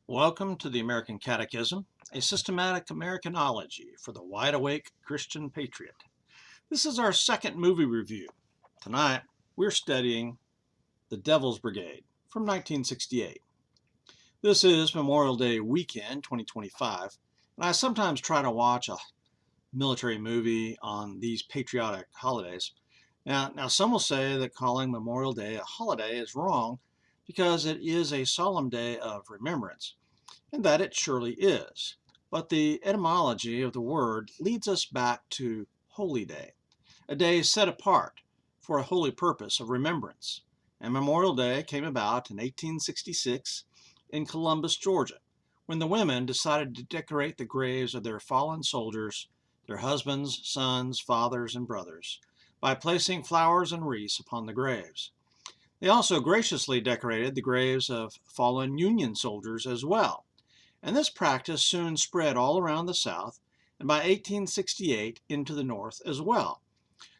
Welcome to the American Catechism, a systematic Americanology for the wide-awake Christian patriot. This is our second movie review. Tonight, we're studying The Devil's Brigade from 1968. This is Memorial Day weekend 2025, and I sometimes try to watch a military movie on these patriotic holidays. Now some will say that calling Memorial Day a holiday is wrong because it is a solemn day of remembrance. And that it surely is. But the etymology of the word leads us back to Holy Day, a day set apart for a holy purpose of remembrance. And Memorial Day came about in 1866 in Columbus, Georgia, when the women decided to decorate the graves of their fallen soldiers, their husbands, sons, fathers, and brothers, by placing flowers and wreaths upon the graves. They also graciously decorated the graves of fallen Union soldiers as well. And this practice soon spread all around the South, and by 1868 into the North as well.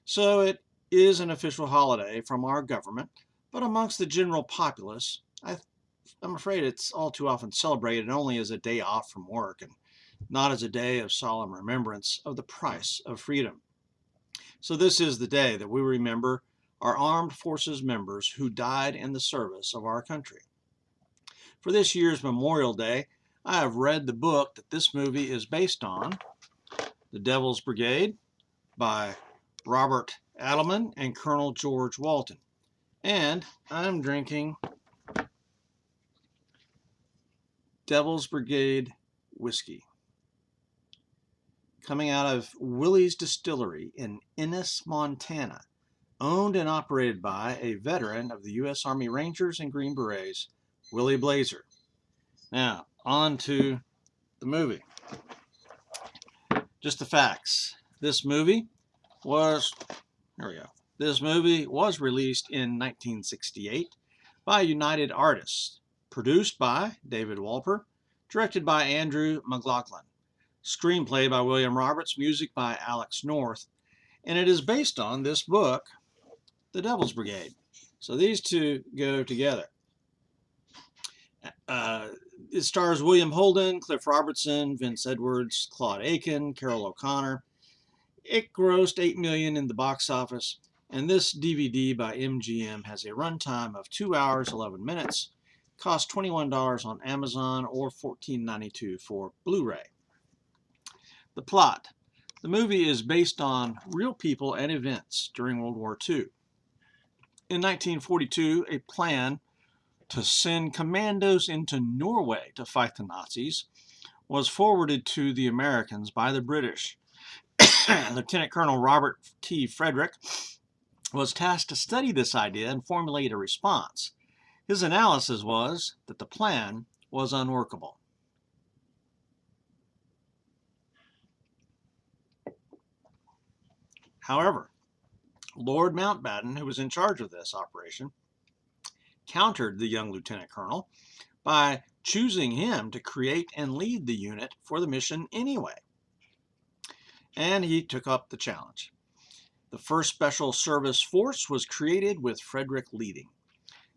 So it is an official holiday from our government, but amongst the general populace, I'm afraid it's all too often celebrated only as a day off from work and not as a day of solemn remembrance of the price of freedom. So this is the day that we remember our armed forces members who died in the service of our country. For this year's Memorial Day, I have read the book that this movie is based on, The Devil's Brigade, by Robert Adelman and Colonel George Walton. And I'm drinking Devil's Brigade whiskey, coming out of Willie's Distillery in Ennis, Montana, owned and operated by a veteran of the U.S. Army Rangers and Green Berets, Willie Blazer. Now, on to the movie. Just the facts. This movie was released in 1968 by United Artists, produced by David Wolper, directed by Andrew McLaughlin, screenplay by William Roberts, music by Alex North, and it is based on this book, The Devil's Brigade. So these two go together. It stars William Holden, Cliff Robertson, Vince Edwards, Claude Aiken, Carol O'Connor. It grossed $8 million in the box office, and this DVD by MGM has a runtime of 2 hours 11 minutes, cost $21 on Amazon or $14.92 for Blu-ray. The plot. The movie is based on real people and events during World War II. In 1942, a plan to send commandos into Norway to fight the Nazis was forwarded to the Americans by the British. Lieutenant Colonel Robert T. Frederick was tasked to study this idea and formulate a response. His analysis was that the plan was unworkable. However, Lord Mountbatten, who was in charge of this operation, countered the young lieutenant colonel by choosing him to create and lead the unit for the mission anyway. And he took up the challenge. The first Special Service Force was created with Frederick leading.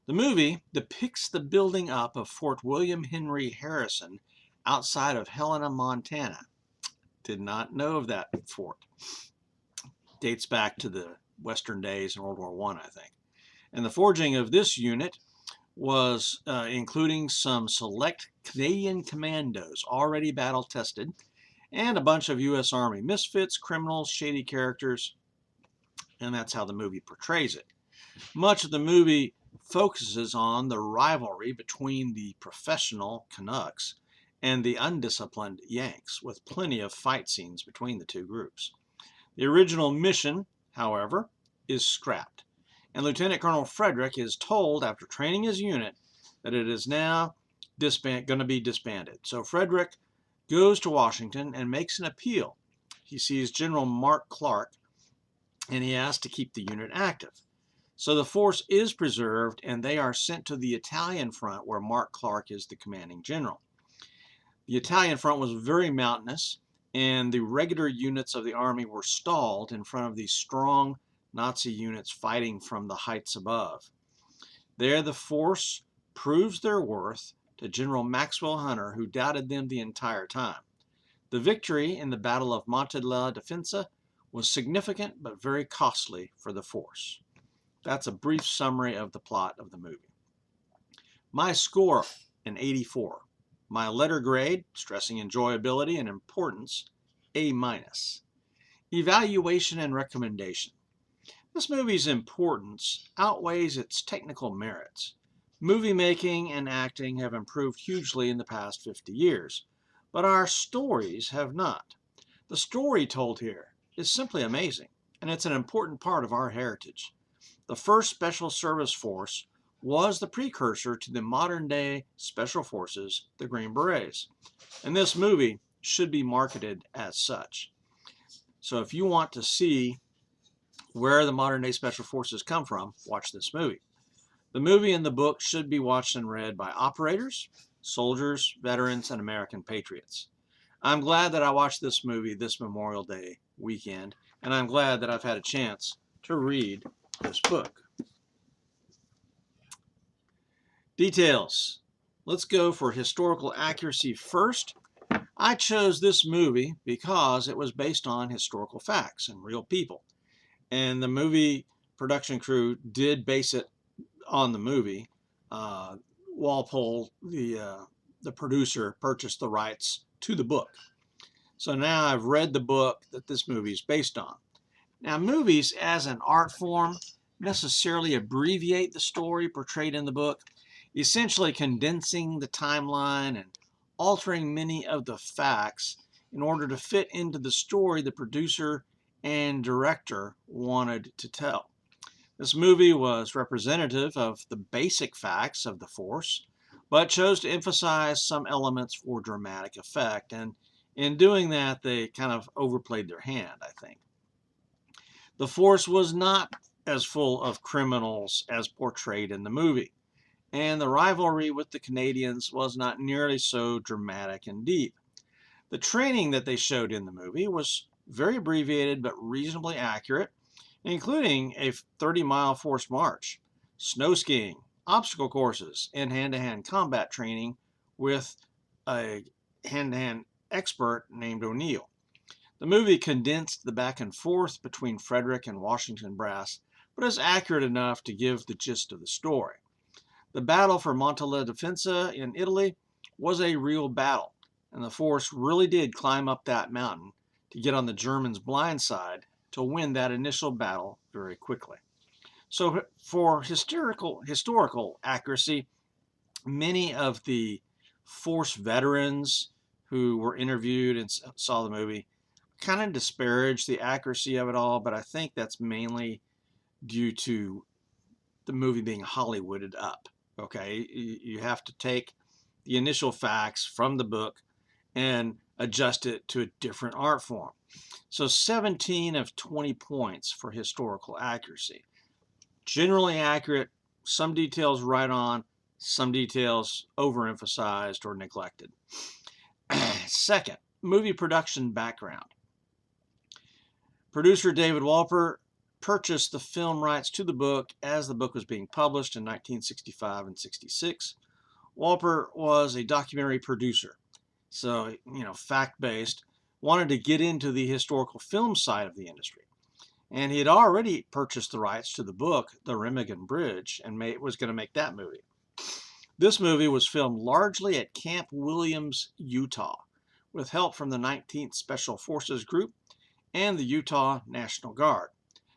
The movie depicts the building up of Fort William Henry Harrison outside of Helena, Montana. Did not know of that fort. Dates back to the Western days in World War I think. And the forging of this unit was including some select Canadian commandos already battle tested and a bunch of U.S. Army misfits, criminals, shady characters, and that's how the movie portrays it. Much of the movie focuses on the rivalry between the professional Canucks and the undisciplined Yanks, with plenty of fight scenes between the two groups. The original mission, however, is scrapped, and Lieutenant Colonel Frederick is told after training his unit that it is now going to be disbanded. So Frederick goes to Washington and makes an appeal. He sees General Mark Clark, and he asks to keep the unit active. So the force is preserved, and they are sent to the Italian front where Mark Clark is the commanding general. The Italian front was very mountainous, and the regular units of the army were stalled in front of these strong Nazi units fighting from the heights above. There the force proves their worth to General Maxwell Hunter, who doubted them the entire time. The victory in the Battle of Monte la Defensa was significant but very costly for the force. That's a brief summary of the plot of the movie. My score, an 84. My letter grade, stressing enjoyability and importance, A-. Evaluation and recommendation. This movie's importance outweighs its technical merits. Movie making and acting have improved hugely in the past 50 years, but our stories have not. The story told here is simply amazing, and it's an important part of our heritage. The first Special Service Force was the precursor to the modern-day Special Forces, the Green Berets, and this movie should be marketed as such. So if you want to see where the modern-day Special Forces come from, watch this movie. The movie and the book should be watched and read by operators, soldiers, veterans, and American patriots. I'm glad that I watched this movie this Memorial Day weekend, and I'm glad that I've had a chance to read this book. Details. Let's go for historical accuracy first. I chose this movie because it was based on historical facts and real people. And the movie production crew did base it on the movie. Walpole, the producer, purchased the rights to the book. So now I've read the book that this movie is based on. Now, movies as an art form necessarily abbreviate the story portrayed in the book, essentially condensing the timeline and altering many of the facts in order to fit into the story the producer and director wanted to tell. This movie was representative of the basic facts of the force, but chose to emphasize some elements for dramatic effect, and in doing that, they kind of overplayed their hand, I think. The force was not as full of criminals as portrayed in the movie, and the rivalry with the Canadians was not nearly so dramatic and deep. The training that they showed in the movie was very abbreviated but reasonably accurate, including a 30-mile forced march, snow skiing, obstacle courses, and hand-to-hand combat training with a hand-to-hand expert named O'Neill. The movie condensed the back and forth between Frederick and Washington brass, but is accurate enough to give the gist of the story. The battle for Monte la Defensa in Italy was a real battle, and the force really did climb up that mountain to get on the Germans' blind side to win that initial battle very quickly. So for historical accuracy, many of the force veterans who were interviewed and saw the movie kind of disparaged the accuracy of it all, but I think that's mainly due to the movie being Hollywooded up. Okay, you have to take the initial facts from the book and adjust it to a different art form. So 17 of 20 points for historical accuracy. Generally accurate, some details right on, some details overemphasized or neglected. Second, movie production background. Producer David Walper purchased the film rights to the book as the book was being published in 1965 and 66. Walper was a documentary producer, so, fact-based, wanted to get into the historical film side of the industry. And he had already purchased the rights to the book, The Remagen Bridge, and was going to make that movie. This movie was filmed largely at Camp Williams, Utah, with help from the 19th Special Forces Group and the Utah National Guard.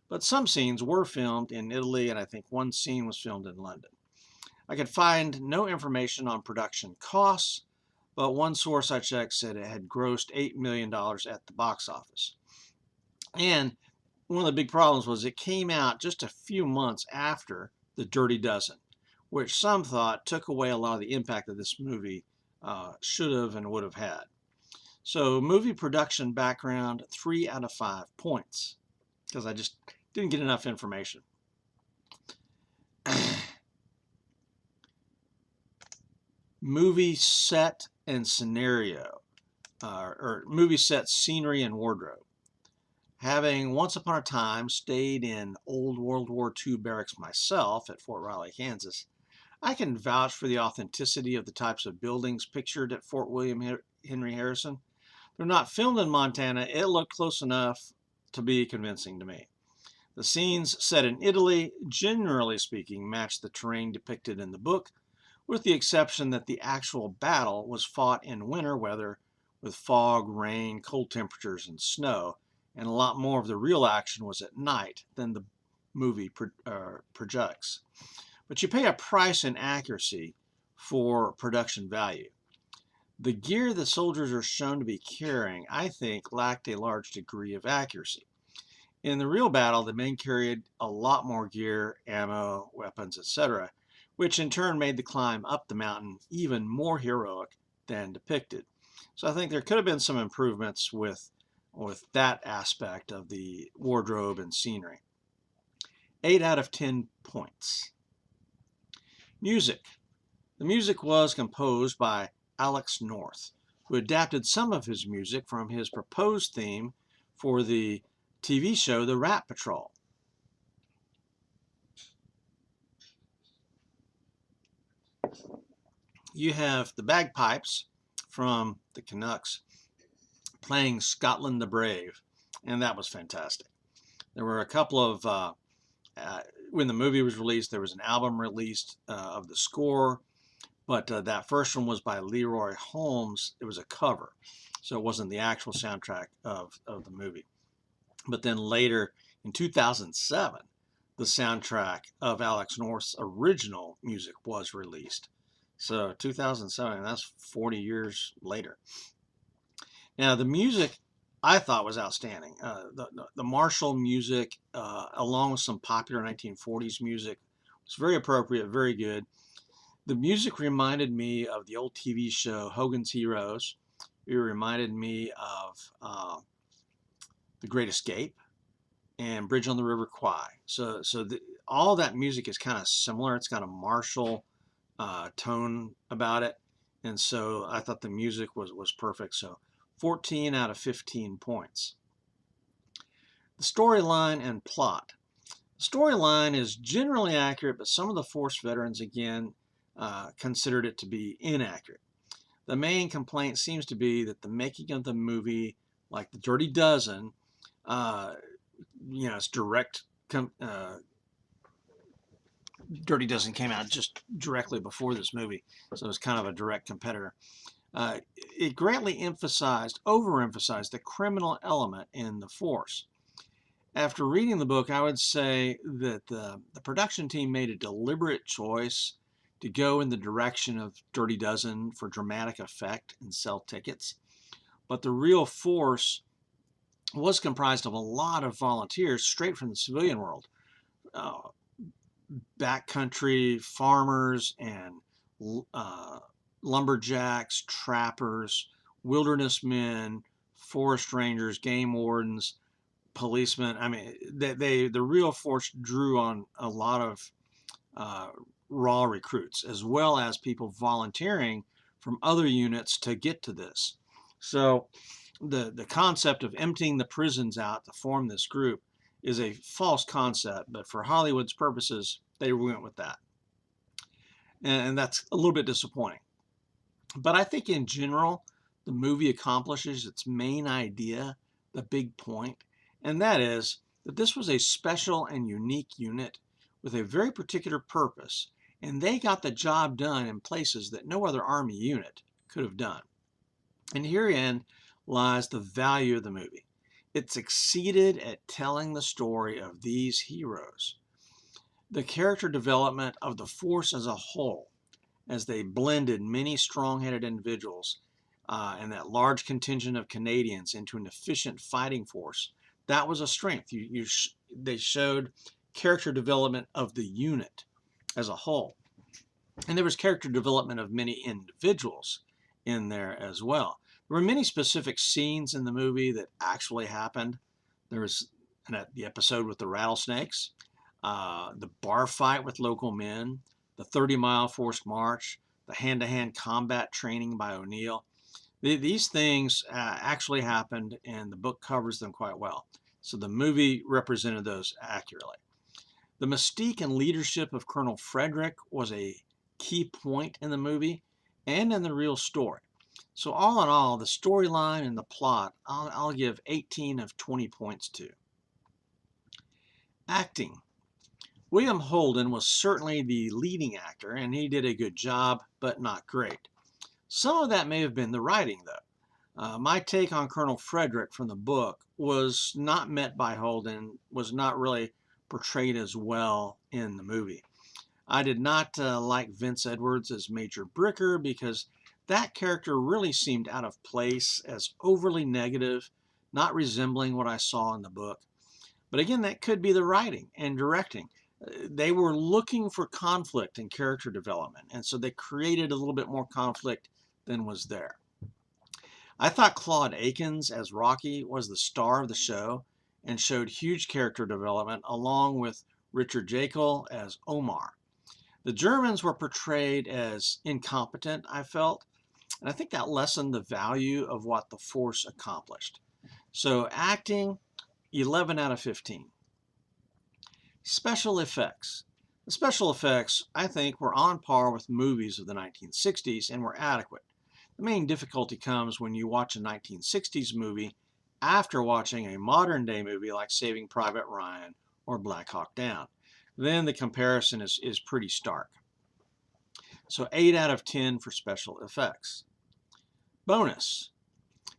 But some scenes were filmed in Italy, and I think one scene was filmed in London. I could find no information on production costs, but one source I checked said it had grossed $8 million at the box office. And one of the big problems was it came out just a few months after The Dirty Dozen, which some thought took away a lot of the impact that this movie should have and would have had. So movie production background, 3 out of 5 points, because I just didn't get enough information. Movie set and scenario, or movie set scenery and wardrobe. Having once upon a time stayed in old World War II barracks myself at Fort Riley, Kansas, I can vouch for the authenticity of the types of buildings pictured at Fort William Henry Harrison. They're not filmed in Montana. It looked close enough to be convincing to me. The scenes set in Italy, generally speaking, match the terrain depicted in the book, with the exception that the actual battle was fought in winter weather with fog, rain, cold temperatures, and snow, and a lot more of the real action was at night than the movie projects. But you pay a price in accuracy for production value. The gear the soldiers are shown to be carrying, I think, lacked a large degree of accuracy. In the real battle, the men carried a lot more gear, ammo, weapons, etc., which in turn made the climb up the mountain even more heroic than depicted. So I think there could have been some improvements with that aspect of the wardrobe and scenery. 8 out of 10 points. Music. The music was composed by Alex North, who adapted some of his music from his proposed theme for the TV show The Rat Patrol. You have the bagpipes from the Canucks playing Scotland the Brave, and that was fantastic. There were a couple of, when the movie was released, there was an album released of the score, but that first one was by Leroy Holmes. It was a cover, so it wasn't the actual soundtrack of the movie. But then later, in 2007, the soundtrack of Alex North's original music was released. So 2007, that's 40 years later. Now, the music I thought was outstanding. The martial music, along with some popular 1940s music, was very appropriate, very good. The music reminded me of the old TV show Hogan's Heroes. It reminded me of The Great Escape and Bridge on the River Kwai. So all that music is kind of similar. It's got a martial tone about it. And so I thought the music was perfect. So 14 out of 15 points. The storyline and plot. The storyline is generally accurate, but some of the force veterans, again, considered it to be inaccurate. The main complaint seems to be that the making of the movie, like The Dirty Dozen, it's direct. Dirty Dozen came out just directly before this movie, so it's kind of a direct competitor. It greatly overemphasized the criminal element in the force. After reading the book, I would say that the production team made a deliberate choice to go in the direction of Dirty Dozen for dramatic effect and sell tickets. But the real force was comprised of a lot of volunteers straight from the civilian world. Backcountry farmers and lumberjacks, trappers, wilderness men, forest rangers, game wardens, policemen. I mean, the real force drew on a lot of raw recruits, as well as people volunteering from other units to get to this. So the concept of emptying the prisons out to form this group is a false concept, but for Hollywood's purposes, they went with that. And that's a little bit disappointing. But I think in general, the movie accomplishes its main idea, the big point, and that is that this was a special and unique unit with a very particular purpose, and they got the job done in places that no other Army unit could have done. And herein lies the value of the movie. It succeeded at telling the story of these heroes. The character development of the force as a whole, as they blended many strong-headed individuals and that large contingent of Canadians into an efficient fighting force, that was a strength. They showed character development of the unit as a whole. And there was character development of many individuals in there as well. There were many specific scenes in the movie that actually happened. There was the episode with the rattlesnakes, the bar fight with local men, the 30-mile forced march, the hand-to-hand combat training by O'Neill. These things actually happened, and the book covers them quite well. So the movie represented those accurately. The mystique and leadership of Colonel Frederick was a key point in the movie and in the real story. So all in all, the storyline and the plot, I'll give 18 of 20 points to. Acting. William Holden was certainly the leading actor, and he did a good job, but not great. Some of that may have been the writing, though. My take on Colonel Frederick from the book was not met by Holden, was not really portrayed as well in the movie. I did not like Vince Edwards as Major Bricker because that character really seemed out of place, as overly negative, not resembling what I saw in the book. But again, that could be the writing and directing. They were looking for conflict and character development, and so they created a little bit more conflict than was there. I thought Claude Akins as Rocky was the star of the show and showed huge character development, along with Richard Jekyll as Omar. The Germans were portrayed as incompetent, I felt, and I think that lessened the value of what the force accomplished. So acting, 11 out of 15. Special effects. The special effects, I think, were on par with movies of the 1960s and were adequate. The main difficulty comes when you watch a 1960s movie after watching a modern day movie like Saving Private Ryan or Black Hawk Down. Then the comparison is pretty stark. So 8 out of 10 for special effects. Bonus.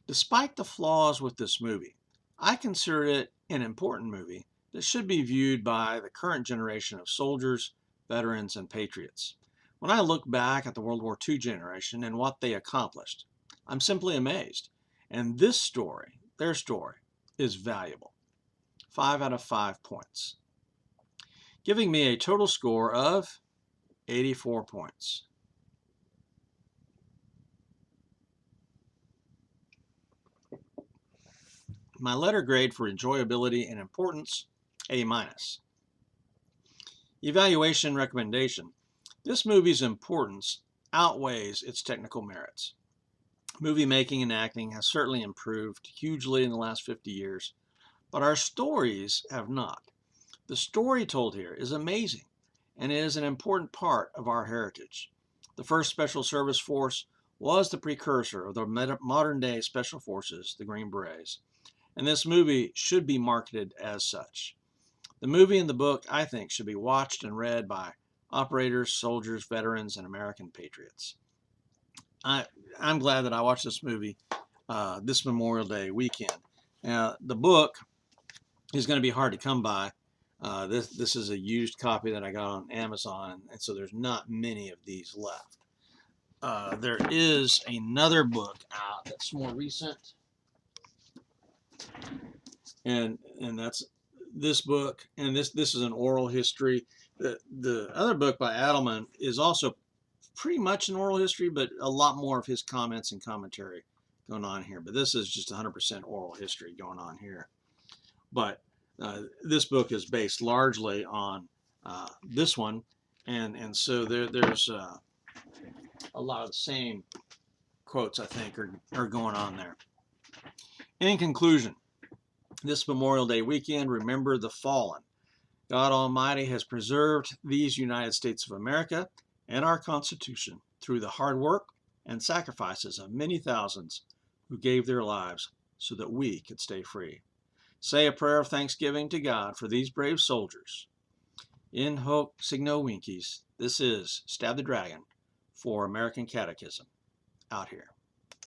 Despite the flaws with this movie, I consider it an important movie that should be viewed by the current generation of soldiers, veterans, and patriots. When I look back at the World War II generation and what they accomplished, I'm simply amazed. And this story, their story, is valuable. 5 out of 5 points. Giving me a total score of 84 points. My letter grade for enjoyability and importance, A-. Evaluation recommendation. This movie's importance outweighs its technical merits. Movie making and acting has certainly improved hugely in the last 50 years, but our stories have not. The story told here is amazing and is an important part of our heritage. The first Special Service Force was the precursor of the modern-day Special Forces, the Green Berets, and this movie should be marketed as such. The movie and the book, I think, should be watched and read by operators, soldiers, veterans, and American patriots. I'm glad that I watched this movie this Memorial Day weekend. Now, the book is going to be hard to come by. This is a used copy that I got on Amazon, and so there's not many of these left. There is another book out that's more recent, and that's this book, and this is an oral history. The other book by Adelman is also pretty much an oral history, but a lot more of his comments and commentary going on here. But this is just 100% oral history going on here. But this book is based largely on this one, and so there's a lot of the same quotes, I think, are going on there. In conclusion, this Memorial Day weekend, remember the fallen. God Almighty has preserved these United States of America and our Constitution through the hard work and sacrifices of many thousands who gave their lives so that we could stay free. Say a prayer of thanksgiving to God for these brave soldiers. In hoc signo vinces, this is Stab the Dragon for American Catechism, out here.